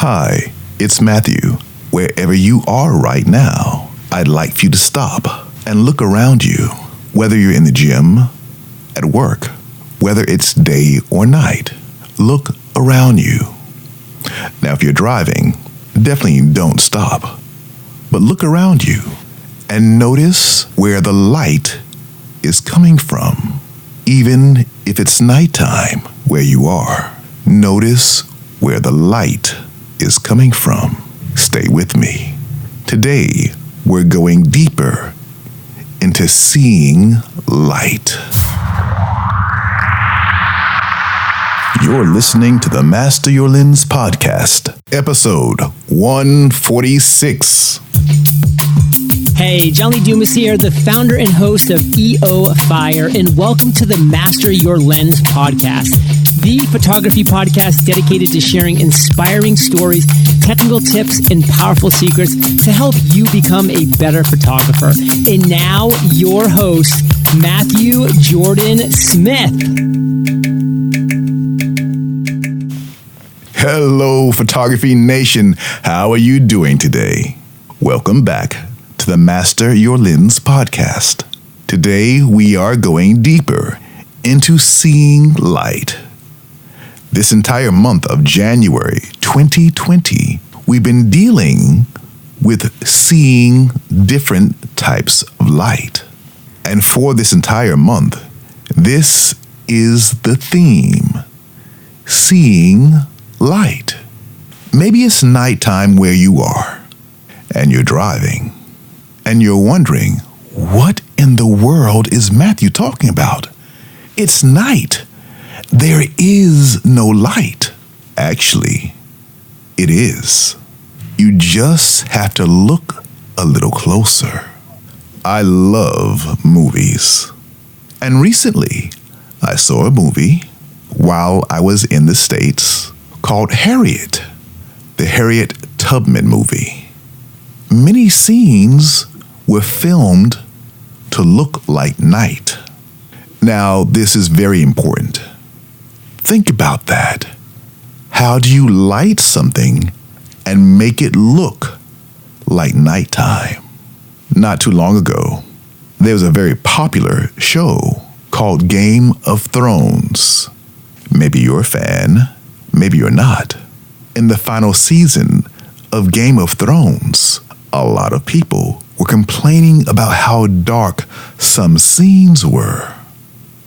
Hi, it's Matthew. Wherever you are right now, I'd like for you to stop and look around you, whether you're in the gym, at work, whether it's day or night. Look around you. Now, if you're driving, definitely don't stop, but look around you and notice where the light is coming from. Even if it's nighttime where you are, notice where the light is coming from. Stay with me. Today, we're going deeper into seeing light. You're listening to the Master Your Lens podcast, episode 146. Hey, John Lee Dumas here, the founder and host of EO Fire, and welcome to the Master Your Lens podcast, the photography podcast dedicated to sharing inspiring stories, technical tips, and powerful secrets to help you become a better photographer. And now, your host, Matthew Jordan Smith. Hello, Photography Nation. How are you doing today? Welcome back to the Master Your Lens podcast. Today, we are going deeper into seeing light. This entire month of January 2020, we've been dealing with seeing different types of light. And for this entire month, this is the theme, seeing light. Maybe it's nighttime where you are, and you're driving, and you're wondering, what in the world is Matthew talking about? It's night. There is no light. Actually, it is. You just have to look a little closer. I love movies. And recently, I saw a movie while I was in the States called Harriet, the Harriet Tubman movie. Many scenes were filmed to look like night. Now, this is very important. Think about that. How do you light something and make it look like nighttime? Not too long ago, there was a very popular show called Game of Thrones. Maybe you're a fan, maybe you're not. In the final season of Game of Thrones, a lot of people were complaining about how dark some scenes were.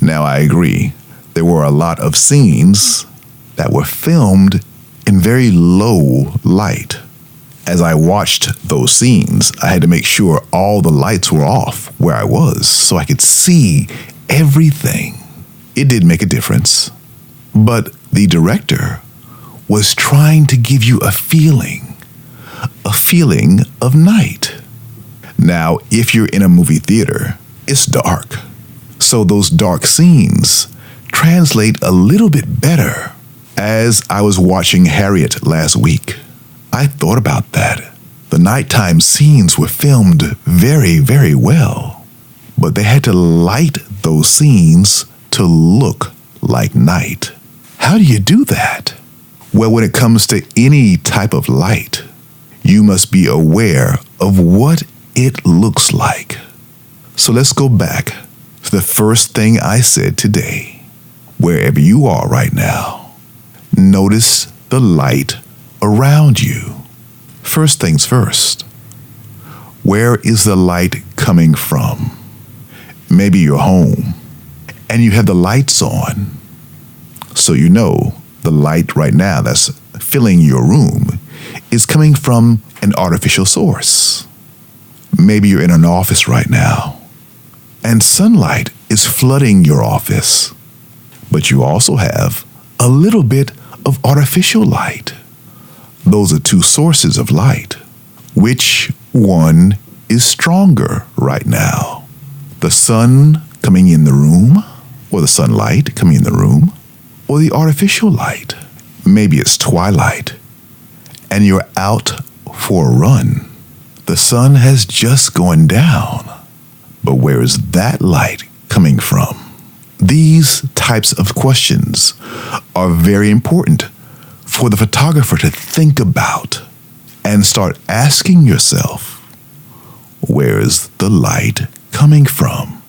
Now, I agree. There were a lot of scenes that were filmed in very low light. As I watched those scenes, I had to make sure all the lights were off where I was so I could see everything. It did make a difference. But the director was trying to give you a feeling of night. Now, if you're in a movie theater, it's dark. So those dark scenes translate a little bit better. As I was watching Harriet last week, I thought about that. The nighttime scenes were filmed very, very well, but they had to light those scenes to look like night. How do you do that? Well, when it comes to any type of light, you must be aware of what it looks like. So let's go back to the first thing I said today. Wherever you are right now, notice the light around you. First things first, where is the light coming from? Maybe you're home and you have the lights on. So you know the light right now that's filling your room is coming from an artificial source. Maybe you're in an office right now and sunlight is flooding your office. But you also have a little bit of artificial light. Those are two sources of light. Which one is stronger right now? The sun coming in the room, or the sunlight coming in the room, or the artificial light? Maybe it's twilight, and you're out for a run. The sun has just gone down, but where is that light coming from? These types of questions are very important for the photographer to think about and start asking yourself, where is the light coming from?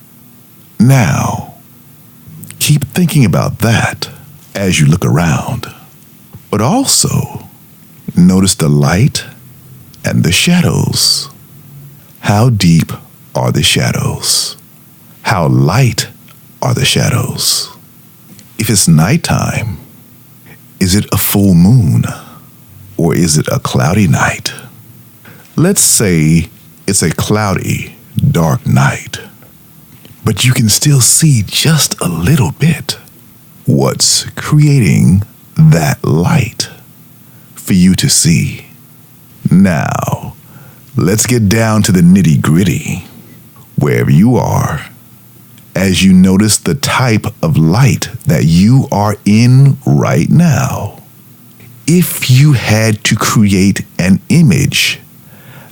Now, keep thinking about that as you look around, but also notice the light and the shadows. How deep are the shadows? How light are the shadows? If it's nighttime, is it a full moon or is it a cloudy night? Let's say it's a cloudy, dark night, but you can still see just a little bit. What's creating that light for you to see? Now, let's get down to the nitty-gritty. Wherever you are, as you notice the type of light that you are in right now, if you had to create an image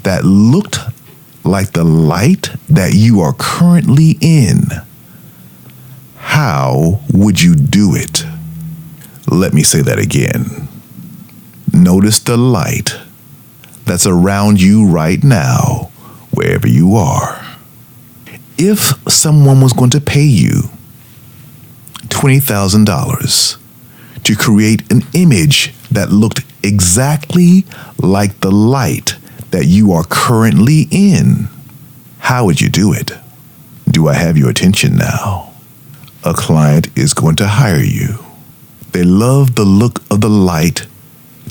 that looked like the light that you are currently in, how would you do it? Let me say that again. Notice the light that's around you right now, wherever you are. If someone was going to pay you $20,000 to create an image that looked exactly like the light that you are currently in, how would you do it? Do I have your attention now? A client is going to hire you. They love the look of the light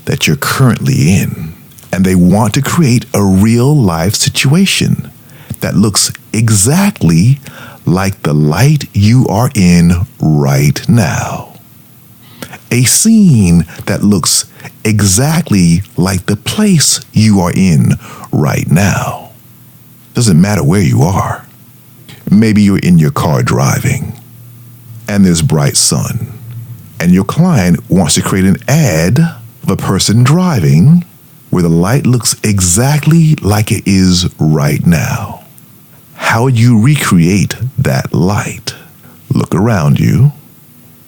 that you're currently in, and they want to create a real life situation that looks exactly like the light you are in right now. A scene that looks exactly like the place you are in right now. Doesn't matter where you are. Maybe you're in your car driving, and there's bright sun, and your client wants to create an ad of a person driving where the light looks exactly like it is right now. How would you recreate that light? Look around you,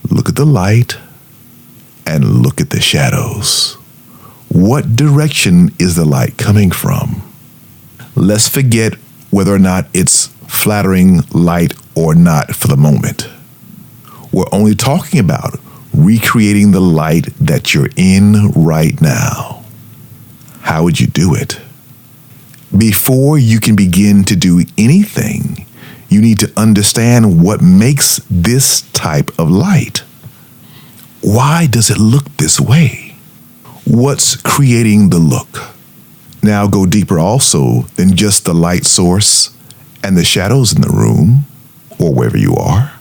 look at the light, and look at the shadows. What direction is the light coming from? Let's forget whether or not it's flattering light or not for the moment. We're only talking about recreating the light that you're in right now. How would you do it? Before you can begin to do anything, you need to understand what makes this type of light. Why does it look this way? What's creating the look? Now go deeper also than just the light source and the shadows in the room or wherever you are.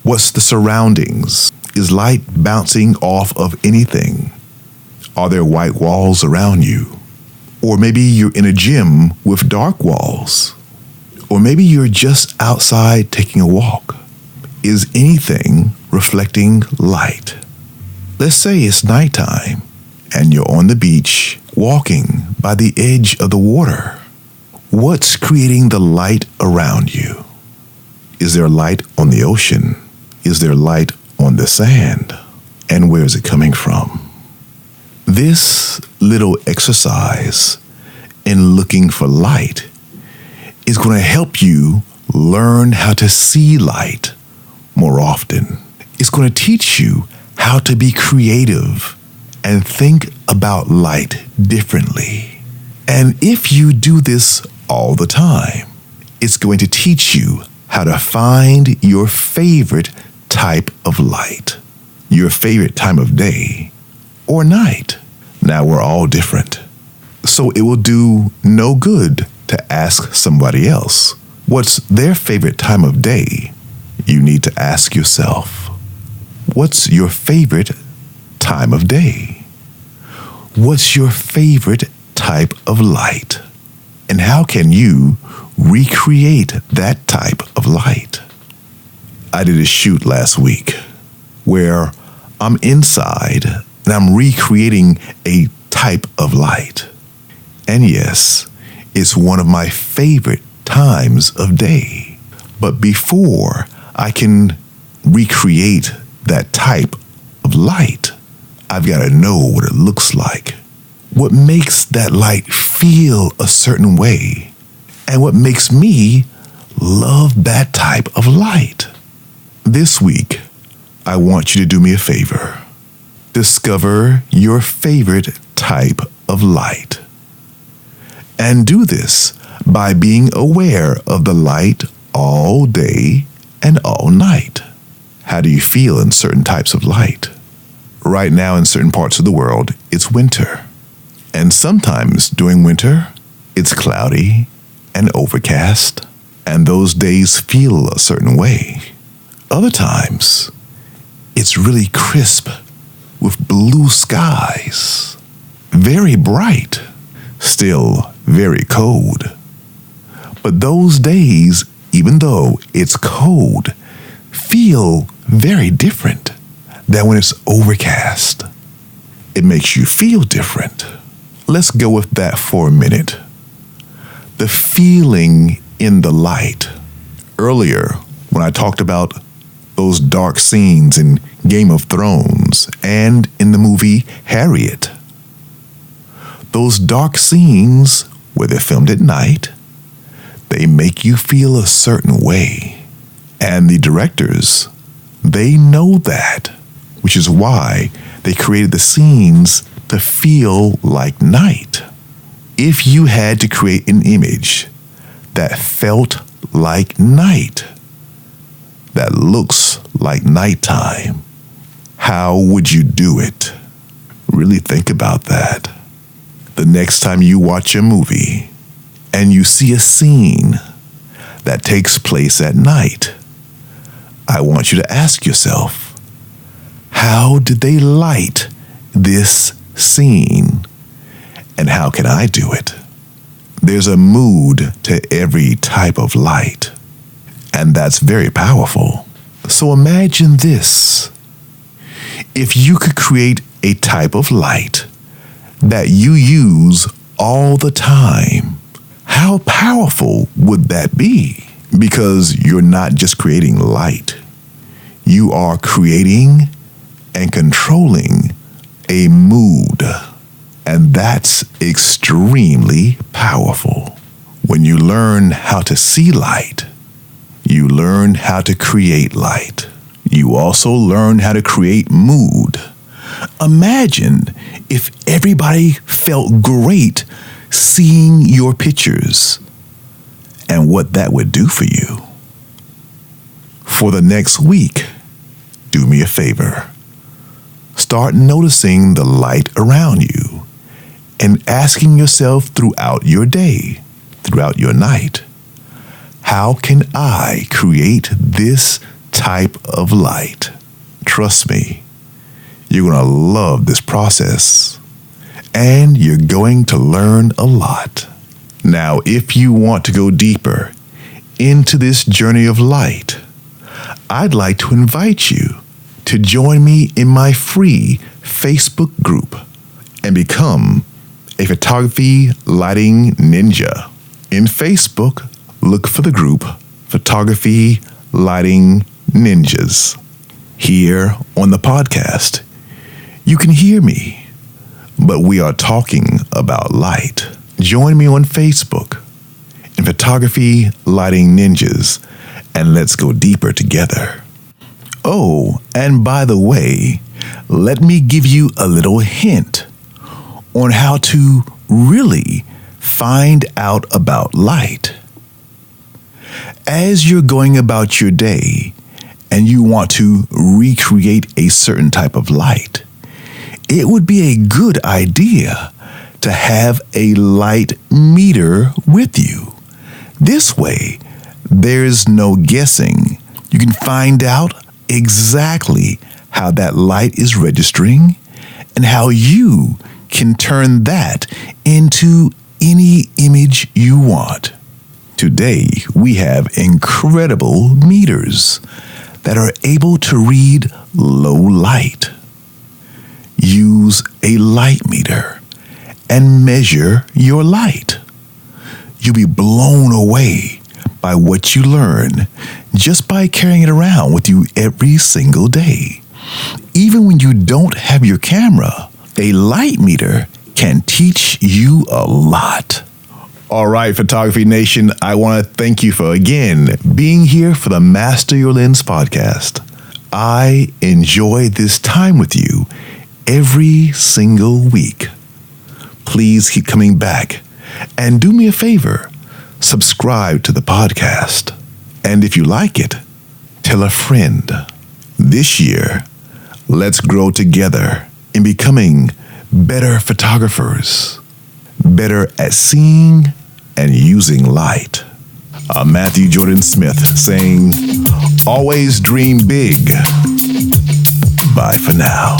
What's the surroundings? Is light bouncing off of anything? Are there white walls around you? Or maybe you're in a gym with dark walls. Or maybe you're just outside taking a walk. Is anything reflecting light? Let's say it's nighttime and you're on the beach walking by the edge of the water. What's creating the light around you? Is there light on the ocean? Is there light on the sand? And where is it coming from? This little exercise in looking for light is going to help you learn how to see light more often. It's going to teach you how to be creative and think about light differently. And if you do this all the time, it's going to teach you how to find your favorite type of light, your favorite time of day or night. Now we're all different. So it will do no good to ask somebody else what's their favorite time of day. You need to ask yourself, what's your favorite time of day? What's your favorite type of light? And how can you recreate that type of light? I did a shoot last week where I'm inside and I'm recreating a type of light. And yes, it's one of my favorite times of day. But before I can recreate that type of light, I've got to know what it looks like, what makes that light feel a certain way, and what makes me love that type of light. This week, I want you to do me a favor. Discover your favorite type of light. And do this by being aware of the light all day and all night. How do you feel in certain types of light? Right now, in certain parts of the world, it's winter. And sometimes during winter, it's cloudy and overcast, and those days feel a certain way. Other times, it's really crisp with blue skies, very bright, still very cold. But those days, even though it's cold, feel very different than when it's overcast. It makes you feel different. Let's go with that for a minute. The feeling in the light. Earlier, when I talked about those dark scenes in Game of Thrones and in the movie Harriet, those dark scenes where they're filmed at night, they make you feel a certain way. And the directors, they know that, which is why they created the scenes to feel like night. If you had to create an image that felt like night, that looks like nighttime, how would you do it? Really think about that. The next time you watch a movie and you see a scene that takes place at night, I want you to ask yourself, how did they light this scene? And how can I do it? There's a mood to every type of light, and that's very powerful. So imagine this. If you could create a type of light that you use all the time, how powerful would that be? Because you're not just creating light. You are creating and controlling a mood. And that's extremely powerful. When you learn how to see light, you learn how to create light. You also learn how to create mood. Imagine if everybody felt great seeing your pictures and what that would do for you. For the next week, do me a favor. Start noticing the light around you and asking yourself throughout your day, throughout your night, how can I create this type of light? Trust me, you're going to love this process, and you're going to learn a lot. Now, if you want to go deeper into this journey of light, I'd like to invite you to join me in my free Facebook group and become a photography lighting ninja. In Facebook, look for the group Photography Lighting Ninjas. Here on the podcast, you can hear me, but we are talking about light. Join me on Facebook in Photography Lighting Ninjas, and let's go deeper together. Oh, and by the way, let me give you a little hint on how to really find out about light. As you're going about your day and you want to recreate a certain type of light, it would be a good idea to have a light meter with you. This way, there's no guessing. You can find out exactly how that light is registering and how you can turn that into any image you want. Today, we have incredible meters that are able to read low light. Use a light meter and measure your light. You'll be blown away by what you learn just by carrying it around with you every single day. Even when you don't have your camera, a light meter can teach you a lot. All right, Photography Nation, I want to thank you for, again, being here for the Master Your Lens podcast. I enjoy this time with you every single week. Please keep coming back. And do me a favor, subscribe to the podcast. And if you like it, tell a friend. This year, let's grow together in becoming better photographers, better at seeing and using light. I'm Matthew Jordan Smith saying, always dream big. Bye for now.